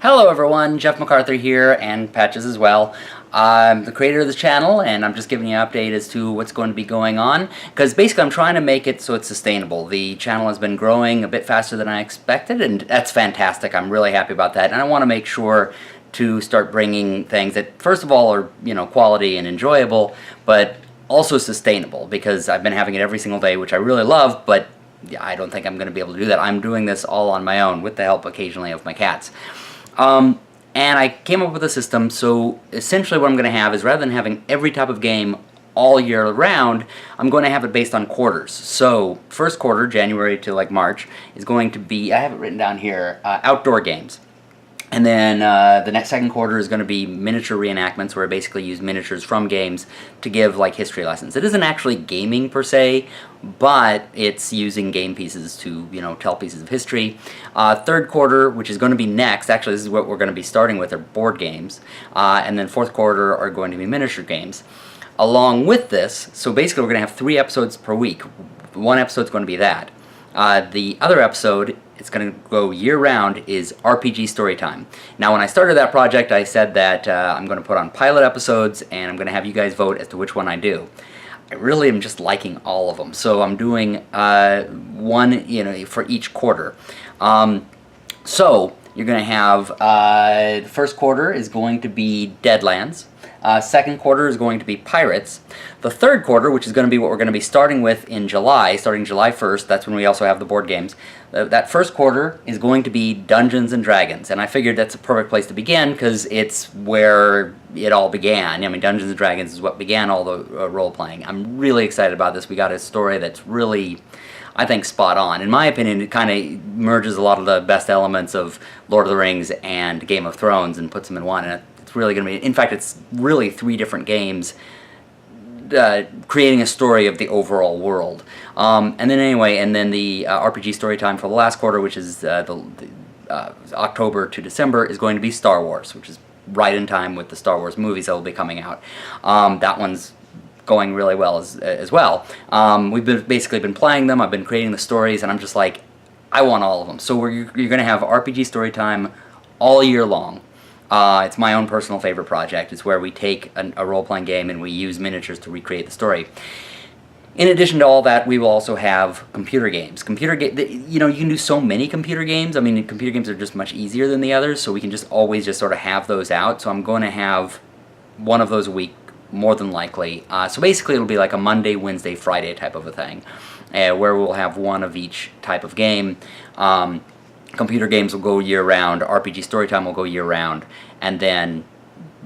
Hello everyone, Jeff MacArthur here, and Patches as well. I'm the creator of this channel, and I'm just giving you an update as to what's going to be going on, because basically I'm trying to make it so it's sustainable. The channel has been growing a bit faster than I expected, and that's fantastic. I'm really happy about that, and I want to make sure to start bringing things that, first of all, are, quality and enjoyable, but also sustainable, because I've been having it every single day, which I really love, but I don't think I'm going to be able to do that. I'm doing this all on my own, with the help occasionally of my cats. And I came up with a system, so essentially what I'm going to have is, rather than having every type of game all year round, I'm going to have it based on quarters. So, first quarter, January to like March, is going to be, I have it written down here, outdoor games. And then the next second quarter is going to be miniature reenactments, where I basically use miniatures from games to give like history lessons. It isn't actually gaming per se, but it's using game pieces to, tell pieces of history. Third quarter, which is going to be next, actually this is what we're going to be starting with, are board games. And then fourth quarter are going to be miniature games. Along with this, so basically we're going to have 3 episodes per week. One episode's going to be that. The other episode, it's going to go year-round, is RPG Storytime. Now, when I started that project, I said that I'm going to put on pilot episodes, and I'm going to have you guys vote as to which one I do. I really am just liking all of them, so I'm doing one, for each quarter. So, you're going to have, the first quarter is going to be Deadlands. Second quarter is going to be Pirates. The third quarter, which is going to be what we're going to be starting with in July, starting July 1st, that's when we also have the board games. That first quarter is going to be Dungeons and Dragons, and I figured that's a perfect place to begin because it's where it all began. I mean, Dungeons and Dragons is what began all the role-playing. I'm really excited about this. We got a story that's really, I think, spot on. In my opinion, it kind of merges a lot of the best elements of Lord of the Rings and Game of Thrones and puts them in one, and it's really going to be, in fact, it's really 3 different games creating a story of the overall world. And then anyway, and then the RPG Storytime for the last quarter, which is October to December, is going to be Star Wars, which is right in time with the Star Wars movies that will be coming out. That one's going really well as well. We've basically been playing them, I've been creating the stories, and I'm just like, I want all of them. So you're going to have RPG Storytime all year long. It's my own personal favorite project. It's where we take a role-playing game and we use miniatures to recreate the story. In addition to all that, we will also have computer games. You can do so many computer games. I mean, computer games are just much easier than the others, so we can just always just sort of have those out. So I'm going to have one of those a week, more than likely. So basically it'll be like a Monday, Wednesday, Friday type of a thing, where we'll have one of each type of game. Computer games will go year-round, RPG Storytime will go year-round, and then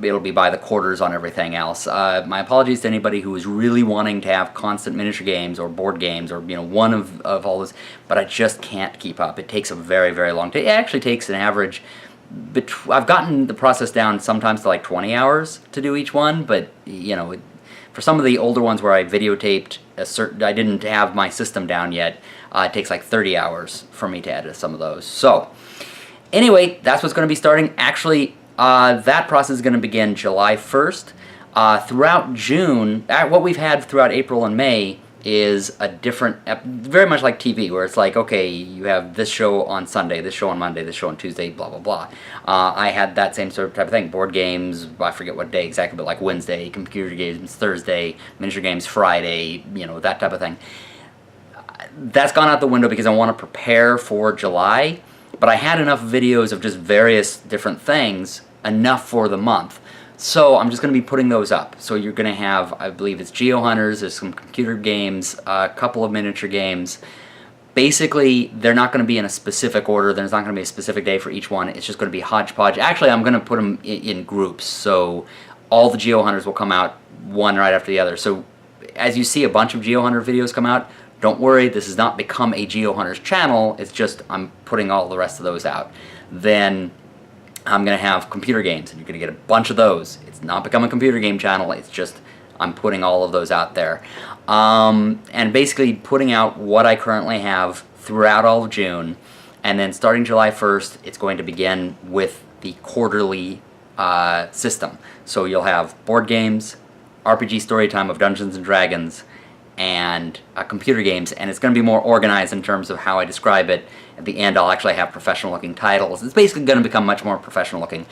it'll be by the quarters on everything else. My apologies to anybody who is really wanting to have constant miniature games or board games or one of all this, but I just can't keep up. It takes a very, very long time. It actually takes an average, I've gotten the process down sometimes to like 20 hours to do each one, but for some of the older ones where I videotaped I didn't have my system down yet, it takes like 30 hours for me to edit some of those. So, anyway, that's what's going to be starting. Actually, that process is going to begin July 1st. Throughout June, what we've had throughout April and May is a different, very much like TV, where it's like, okay, you have this show on Sunday, this show on Monday, this show on Tuesday, blah, blah, blah. I had that same sort of type of thing. Board games, I forget what day exactly, but like Wednesday, computer games Thursday, miniature games Friday, that type of thing. That's gone out the window because I want to prepare for July, but I had enough videos of just various different things, enough for the month. So I'm just going to be putting those up. So you're going to have, I believe it's Geo Hunters, there's some computer games, a couple of miniature games. Basically, they're not going to be in a specific order, there's not going to be a specific day for each one, it's just going to be hodgepodge. Actually, I'm going to put them in groups, so all the Geo Hunters will come out one right after the other. So as you see a bunch of Geo Hunter videos come out, don't worry, this has not become a Geo Hunters channel, it's just I'm putting all the rest of those out. Then I'm going to have computer games, and you're going to get a bunch of those. It's not become a computer game channel, it's just I'm putting all of those out there. And basically putting out what I currently have throughout all of June, and then starting July 1st, it's going to begin with the quarterly system. So you'll have board games, RPG Storytime of Dungeons and Dragons, and computer games, and it's going to be more organized in terms of how I describe it. At the end, I'll actually have professional-looking titles. It's basically going to become much more professional-looking.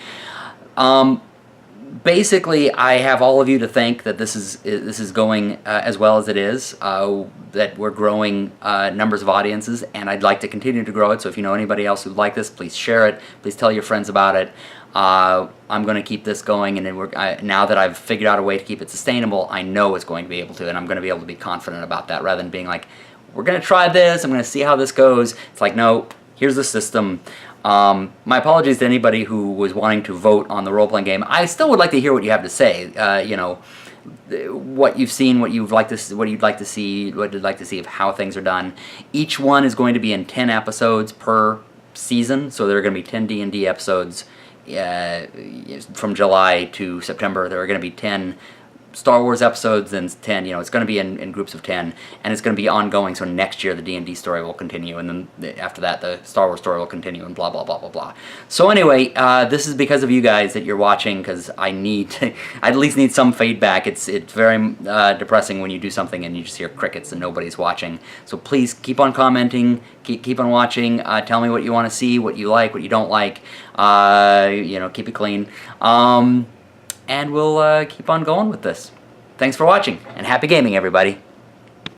Basically, I have all of you to thank that this is going as well as it is, that we're growing numbers of audiences, and I'd like to continue to grow it. So if you know anybody else who'd like this, please share it. Please tell your friends about it. I'm going to keep this going, and now that I've figured out a way to keep it sustainable, I know it's going to be able to, and I'm going to be able to be confident about that rather than being like, we're going to try this, I'm going to see how this goes. It's like, no, here's the system. My apologies to anybody who was wanting to vote on the role-playing game. I still would like to hear what you have to say. You know, what you've seen, what you'd like to see, what you'd like to see of how things are done. Each one is going to be in 10 episodes per season, so there are going to be 10 D&D episodes from July to September. There are going to be 10 Star Wars episodes, and 10, you know, it's going to be in groups of 10, and it's going to be ongoing, so next year the D&D story will continue, and then after that the Star Wars story will continue, and blah, blah, blah, blah, blah. So anyway, this is because of you guys that you're watching, because I at least need some feedback. It's very depressing when you do something and you just hear crickets and nobody's watching. So please keep on commenting, keep on watching, tell me what you want to see, what you like, what you don't like, you know, keep it clean. And we'll keep on going with this. Thanks for watching, and happy gaming, everybody.